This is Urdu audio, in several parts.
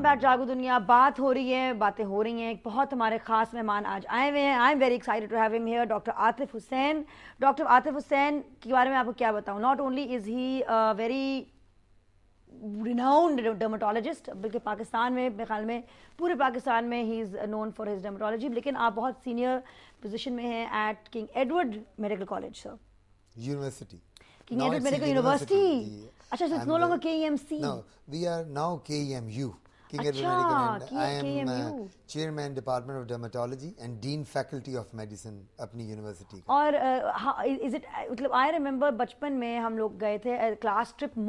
بیک جاگو دنیا. بات ہو رہی ہے, باتیں ہو رہی ہیں. ایک بہت ہمارے خاص مہمان آج آئے ہوئے ہیں. I am very excited to have him here, doctor Atif Hussain. Doctor Atif Hussain کے بارے میں آپ کو کیا بتاؤں. Not only is he very renowned dermatologist, بلکہ پاکستان میں میرے خیال میں پورے پاکستان میں he is known for his dermatology. لیکن آپ بہت سینئر پوزیشن میں ہیں at King Edward Medical College. Sir University. King Now Edward it's a medical university. University. اچھا, so it's no longer KEMC. No, we are now KEMU. King Edward Acha, Medical, and I am KEMU. Chairman Department of Dermatology and Dean Faculty of Medicine اپنی یونیورسٹی کا. اور از اٹ مطلب آئی ریمبر بچپن میں ہم لوگ گئے تھے کلاس ٹرپ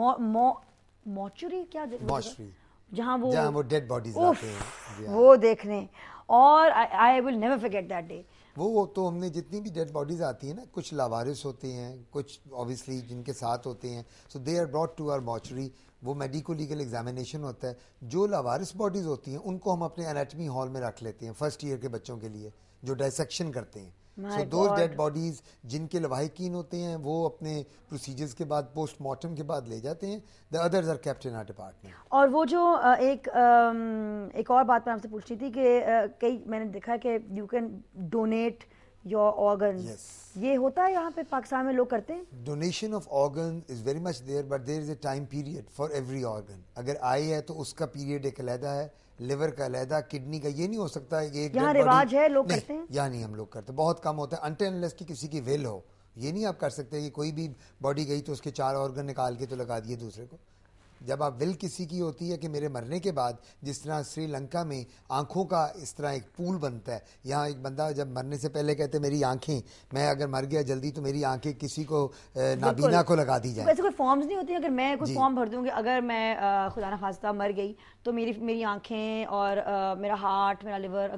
موچری, کیا Mortuary. جہاں وہ ڈیڈ باڈیز آتے ہیں وہ دیکھنے, اور I will never forget that day. وہ تو ہم نے جتنی بھی ڈیڈ باڈیز آتی ہیں نا, کچھ لاوارث ہوتے ہیں, کچھ اوبیسلی جن کے ساتھ ہوتے ہیں, so they are brought to our mortuary. وہ میڈیکو لیگل ایگزامینیشن ہوتا ہے. جو لاوارث باڈیز ہوتی ہیں ان کو ہم اپنے انیٹمی ہال میں رکھ لیتے ہیں فرسٹ ایئر کے بچوں کے لیے, جو ڈائسیکشن کرتے ہیں. سو دوز ڈیڈ باڈیز جن کے لواحقین ہوتے ہیں وہ اپنے پروسیجرز کے بعد پوسٹ مارٹم کے بعد لے جاتے ہیں. The others are kept in our department. اور وہ جو ایک اور بات میں آپ سے پوچھ رہی تھی کہ کئی میں نے دیکھا کہ you can donate your organs. یہ ہوتا ہے یہاں پہ پاکستان میں لوگ کرتے ہیں. Donation of organ is very much there, but there is a time period for every organ. اگر آئی ہے تو اس کا پیریڈ ایک علیحدہ ہے, لیور کا علیحدہ, کڈنی کا. یہ نہیں ہو سکتا ایک یہاں رواج ہے لوگ کرتے ہیں. یہاں نہیں ہم لوگ کرتے, بہت کم ہوتا ہے انٹل انلیس کی کسی کی ول ہو. یہ نہیں آپ کر سکتے کہ کوئی بھی باڈی گئی تو اس کے 4 آرگن نکال کے تو لگا دیے دوسرے کو. جب آپ ول کسی کی ہوتی ہے کہ میرے مرنے کے بعد, جس طرح سری لنکا میں آنکھوں کا اس طرح ایک پول بنتا ہے, یہاں ایک بندہ جب مرنے سے پہلے کہتے میری آنکھیں, میں اگر مر گیا جلدی تو میری آنکھیں کسی کو نابینا کو لگا دی جائیں. ویسے کوئی فارمز نہیں ہوتی. اگر میں کوئی فارم بھر دوں کہ اگر میں خدا نخواستہ مر گئی تو میری آنکھیں اور میرا ہارٹ, میرا لیور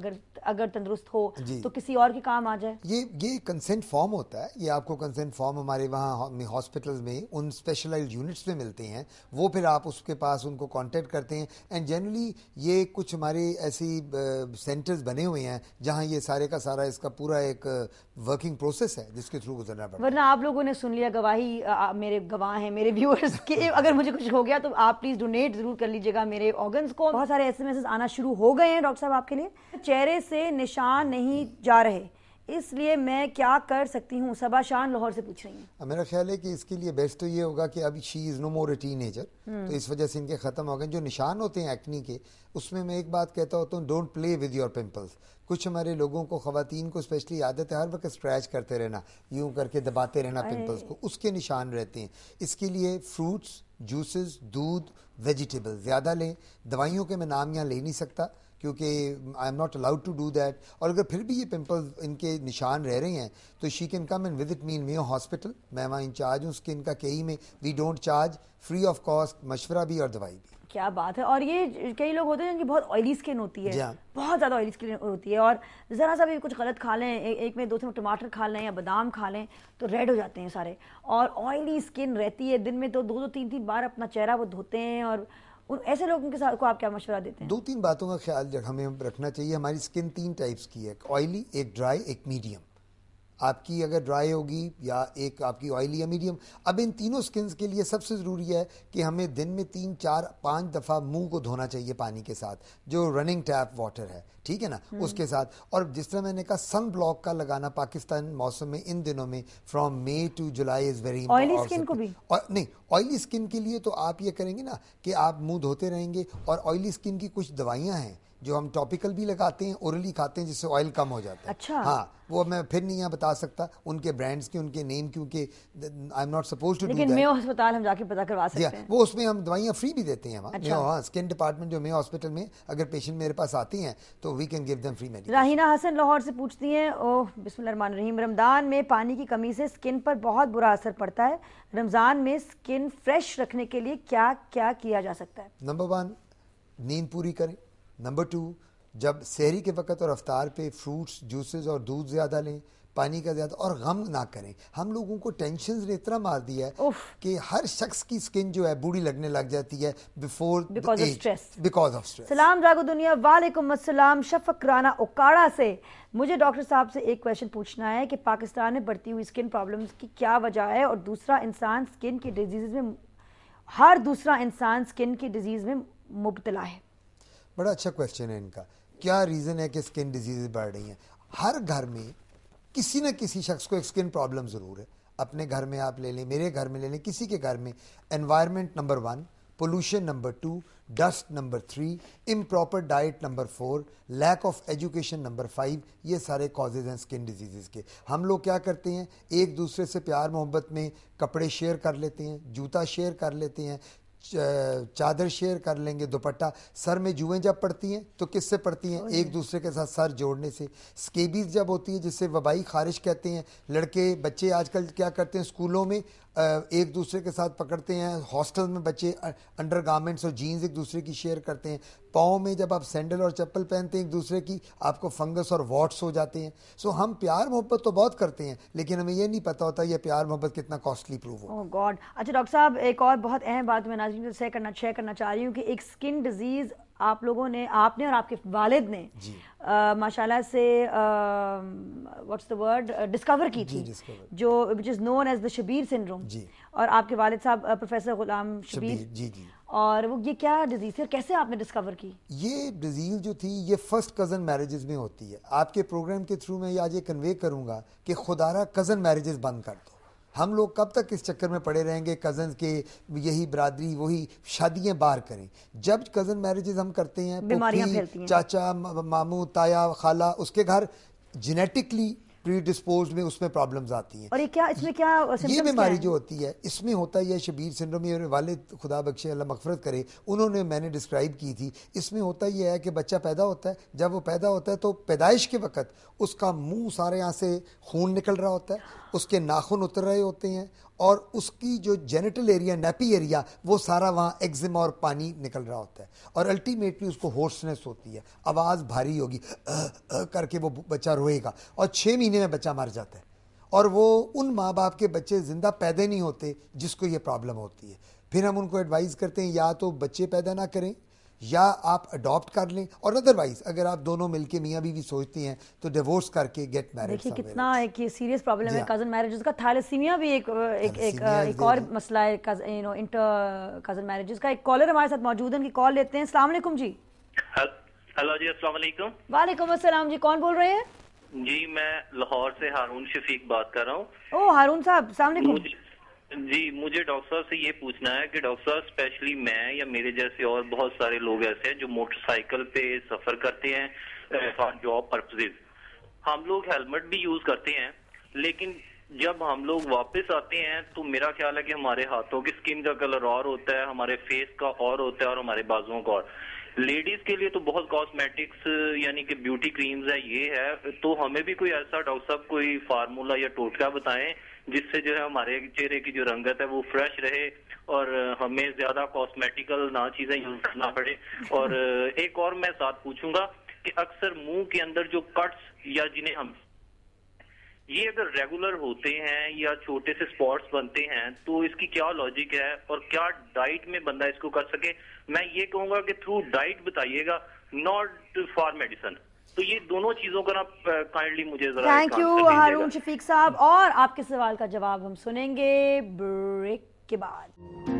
اگر تندرست ہو تو کسی اور کے کام آ جائے. یہ کنسنٹ فارم ہوتا ہے. یہ آپ کو کنسنٹ فارم ہمارے وہاں ہاسپٹلز میں ان اسپیشلائزڈ یونٹس میں ملتے ہیں. وہ پھر آپ اس کے پاس ان کو کانٹیکٹ کرتے ہیں. اینڈ جنرلی یہ کچھ ہمارے ایسی سینٹرز بنے ہوئے ہیں جہاں یہ سارے کا سارا اس کا پورا ایک ورکنگ پروسیس ہے جس کے تھرو گزرنا پڑتا ہے. ورنہ آپ لوگوں نے سن لیا, گواہی میرے گواہ ہیں میرے ویورز کہ اگر مجھے کچھ ہو گیا تو آپ پلیز ڈونیٹ ضرور کر لیجیے گا میرے آرگنز کو. بہت سارے SMS آنا شروع ہو گئے ہیں ڈاکٹر صاحب آپ کے لیے. چہرے سے نشان نہیں جا رہے, اس لیے میں کیا کر سکتی ہوں. صبا شان لاہور سے پوچھ رہی ہیں. میرا خیال ہے کہ اس کے لیے بیسٹ تو یہ ہوگا کہ ابھی شی از نو مور اے ٹین ایجر, تو اس وجہ سے ان کے ختم ہو گئے. جو نشان ہوتے ہیں ایکنی کے, اس میں ایک بات کہتا ہوتا ہوں, don't play with your pimples. کچھ ہمارے لوگوں کو, خواتین کو اسپیشلی عادت ہے ہر وقت اسکریچ کرتے رہنا, یوں کر کے دباتے رہنا پمپلس کو, اس کے نشان رہتے ہیں. اس کے لیے فروٹس, جوسز, دودھ, ویجیٹیبل زیادہ لیں. دوائیوں کے میں نام یہاں لے نہیں سکتا کیونکہ I am not allowed to do that. اور اگر پھر بھی یہ پمپل ان کے نشان رہ رہے ہیں تو she can come and visit me in Mayo hospital. میں وہاں انچارج ہوں اسکن کا KE میں. We don't charge, free of cost, مشورہ بھی اور دوائی بھی. کیا بات ہے. اور یہ کئی لوگ ہوتے ہیں جن کی بہت آئلی اسکن ہوتی ہے, بہت زیادہ آئلی اسکن ہوتی ہے, اور ذرا سا بھی کچھ غلط کھا لیں, ایک میں 2 ٹماٹر کھا لیں یا بادام کھا لیں تو ریڈ ہو جاتے ہیں سارے. اور آئلی اسکن رہتی ہے, دن میں تو 2-3 بار اپنا چہرہ وہ دھوتے ہیں. اور ایسے لوگوں کے ساتھ کو آپ کیا مشورہ دیتے ہیں؟ 2-3 باتوں کا خیال ہمیں رکھنا چاہیے. ہماری اسکن 3 ٹائپس کی ہے, ایک آئلی, ایک ڈرائی, ایک میڈیم. آپ کی اگر ڈرائی ہوگی یا ایک آپ کی آئلی یا میڈیم. اب ان تینوں سکنز کے لیے سب سے ضروری ہے کہ ہمیں دن میں 3-4-5 دفعہ منہ کو دھونا چاہیے پانی کے ساتھ, جو رننگ ٹیپ واٹر ہے, ٹھیک ہے نا, اس کے ساتھ. اور جس طرح میں نے کہا سن بلاک کا لگانا پاکستان موسم میں ان دنوں میں from May to July is very oily skin کو بھی نہیں. آئلی اسکن کے لیے تو آپ یہ کریں گے نا کہ آپ منہ دھوتے رہیں گے. اور آئلی اسکن کی کچھ دوائیاں ہیں جو ہم ٹاپیکل بھی لگاتے ہیں, اورلی کھاتے ہیں, جس سے آئل کم ہو جاتا ہے. اچھا. ہاں, وہ میں پھر نہیں یہاں بتا سکتا ان کے برانڈز کے, ان کے نیم, کیونکہ I am not suppose to do that. لیکن میو ہسپتال ہم جا کے پتہ کروا سکتے ہیں. وہ اس میں ہم دوائیاں فری بھی دیتے ہیں وہاں. ہاں, اسکن ڈپارٹمنٹ جو میو ہاسپٹل میں اگر پیشنٹ میرے پاس آتی ہیں تو we can give them free medicine. Raheena Hassan Lahore سے پوچھتی ہیں, بسم اللہ الرحمن الرحیم, رمضان میں پانی کی کمی سے اسکن پر بہت برا اثر پڑتا ہے. رمضان میں اسکن فریش رکھنے کے لیے کیا کیا کیا جا سکتا ہے؟ نمبر 1, نیند پوری کریں. نمبر 2, جب سحری کے وقت اور افطار پہ فروٹس, جوسز اور دودھ زیادہ لیں, پانی کا زیادہ, اور غم نہ کریں. ہم لوگوں کو ٹینشنز نے اتنا مار دیا ہے کہ ہر شخص کی اسکن جو ہے بوڑھی لگنے لگ جاتی ہے بیکاز آف اسٹریس. سلام جاگو دنیا. وعلیکم السلام. شفق رانا اوکاڑا سے. مجھے ڈاکٹر صاحب سے ایک کویشچن پوچھنا ہے کہ پاکستان میں بڑھتی ہوئی اسکن پرابلمز کی کیا وجہ ہے, اور دوسرا انسان اسکن کی ڈیزیز میں, ہر دوسرا انسان اسکن کی ڈیزیز میں مبتلا ہے. بڑا اچھا کویشچن ہے ان کا. کیا ریزن ہے کہ اسکن ڈیزیز بڑھ رہی ہیں؟ ہر گھر میں کسی نہ کسی شخص کو ایک اسکن پرابلم ضرور ہے. اپنے گھر میں آپ لے لیں, میرے گھر میں لے لیں, کسی کے گھر میں. Environment number 1, pollution number 2, dust number 3, improper diet number 4, lack of education number 5. یہ سارے کازز ہیں اسکن ڈیزیزز کے. ہم لوگ کیا کرتے ہیں, ایک دوسرے سے پیار محبت میں کپڑے شیئر کر لیتے ہیں, جوتا شیئر کر لیتے ہیں, چادر شیئر کر لیں گے, دوپٹہ. سر میں جوئیں جب پڑتی ہیں تو کس سے پڑتی ہیں؟ ایک دوسرے کے ساتھ سر جوڑنے سے. سکیبیز جب ہوتی ہے, جس سے وبائی خارش کہتے ہیں, لڑکے بچے آج کل کیا کرتے ہیں اسکولوں میں ایک دوسرے کے ساتھ پکڑتے ہیں, ہاسٹل میں بچے انڈر گارمنٹس اور جینز ایک دوسرے کی شیئر کرتے ہیں, پاؤں میں جب آپ سینڈل اور چپل پہنتے ہیں ایک دوسرے کی, آپ کو فنگس اور واٹس ہو جاتے ہیں. سو ہم پیار محبت تو بہت کرتے ہیں, لیکن ہمیں یہ نہیں پتہ ہوتا یہ پیار محبت کتنا کاسٹلی پروف ہو. اوہ گاڈ. اچھا ڈاکٹر صاحب, ایک اور بہت اہم بات میں ناظرین سے شیئر کرنا چاہ رہی ہوں کہ ایک اسکن ڈیزیز آپ لوگوں نے, آپ نے اور آپ کے والد نے ماشاء اللہ سے واٹس دا ورڈ ڈسکور کی تھی, جو which is known as the Shabbir syndrome. اور آپ کے والد صاحب پروفیسر غلام شبیر. جی. اور وہ یہ کیا ڈیزیز ہے, کیسے آپ نے ڈسکور کی؟ یہ ڈیزیز جو تھی یہ فرسٹ کزن میرجز میں ہوتی ہے. آپ کے پروگرام کے تھرو میں آج یہ کنوے کروں گا کہ خدا را کزن میرجز بند کر دو. ہم لوگ کب تک اس چکر میں پڑے رہیں گے کزنز کے, یہی برادری وہی شادیاں باہر کریں. جب کزن میرجز ہم کرتے ہیں, بیماریاں پھیلتی ہیں. چاچا, ماموں, تایا, خالہ, اس کے گھر جینیٹکلی پری ڈسپوزڈ میں اس میں پرابلمز آتی ہیں. اور یہ کیا, اس میں کیا یہ بیماری جو ہوتی ہے اس میں ہوتا ہے یہ شبیر سنڈروم. میرے والد خدا بخشے اللہ مغفرت کرے, انہوں نے میں نے ڈسکرائب کی تھی. اس میں ہوتا یہ ہے کہ بچہ پیدا ہوتا ہے, جب وہ پیدا ہوتا ہے تو پیدائش کے وقت اس کا منہ سارے یہاں سے خون نکل رہا ہوتا ہے, اس کے ناخن اتر رہے ہوتے ہیں, اور اس کی جو جینیٹل ایریا, نیپی ایریا, وہ سارا وہاں ایگزیما اور پانی نکل رہا ہوتا ہے. اور الٹیمیٹلی اس کو ہورسنس ہوتی ہے, آواز بھاری ہوگی, کر کے وہ بچہ روئے گا, اور 6 مہینے میں بچہ مر جاتا ہے. اور وہ ان ماں باپ کے بچے زندہ پیدا نہیں ہوتے جس کو یہ پرابلم ہوتی ہے. پھر ہم ان کو ایڈوائز کرتے ہیں یا تو بچے پیدا نہ کریں یا آپ اڈاپٹ کر لیں, اور ادروائز اگر آپ دونوں مل کے میاں بیوی سوچتے ہیں تو ڈیورس کر کے گیٹ میرڈ. دیکھیے کتنا ایک سیریس پرابلم ہے کزن میرجز کا. تھیلیسیمیا بھی ایک اور مسئلہ ہے انٹر کزن میرجز کا. ایک کالر ہمارے ساتھ موجود ہیں, ان کی کال لیتے ہیں. السلام علیکم جی. ہیلو جی, السلام علیکم. وعلیکم السلام جی, کون بول رہے ہیں؟ جی میں لاہور سے ہارون شفیق بات کر رہا ہوں. اوہ ہارون صاحب, السلام علیکم. جی مجھے ڈاکٹر صاحب سے یہ پوچھنا ہے کہ ڈاکٹر صاحب اسپیشلی میں یا میرے جیسے اور بہت سارے لوگ ایسے ہیں جو موٹر سائیکل پہ سفر کرتے ہیں فار جاب پرپزز. ہم لوگ ہیلمٹ بھی یوز کرتے ہیں, لیکن جب ہم لوگ واپس آتے ہیں تو میرا خیال ہے کہ ہمارے ہاتھوں کی اسکن کا کلر اور ہوتا ہے, ہمارے فیس کا اور ہوتا ہے, اور ہمارے بازوؤں کا اور. لیڈیز کے لیے تو بہت کاسمیٹکس یعنی کہ بیوٹی کریمز ہے, یہ ہے. تو ہمیں بھی کوئی ایسا ڈاکٹر صاحب کوئی فارمولا یا ٹوٹکا بتائیں جس سے جو ہے ہمارے چہرے کی جو رنگت ہے وہ فریش رہے اور ہمیں زیادہ کاسمیٹیکل نہ چیزیں یوز کرنا پڑے. اور ایک اور میں ساتھ پوچھوں گا کہ اکثر منہ کے اندر جو کٹس یا جنہیں ہم یہ اگر ریگولر ہوتے ہیں یا چھوٹے سے سپاٹس بنتے ہیں تو اس کی کیا لاجک ہے اور کیا ڈائٹ میں بندہ اس کو کر سکے؟ میں یہ کہوں گا کہ تھرو ڈائٹ بتائیے گا, ناٹ فار میڈیسن. تو یہ دونوں چیزوں کا نا کائنڈلی مجھے ذرا تھینک یو ہارون شفیق صاحب. اور آپ کے سوال کا جواب ہم سنیں گے بریک کے بعد.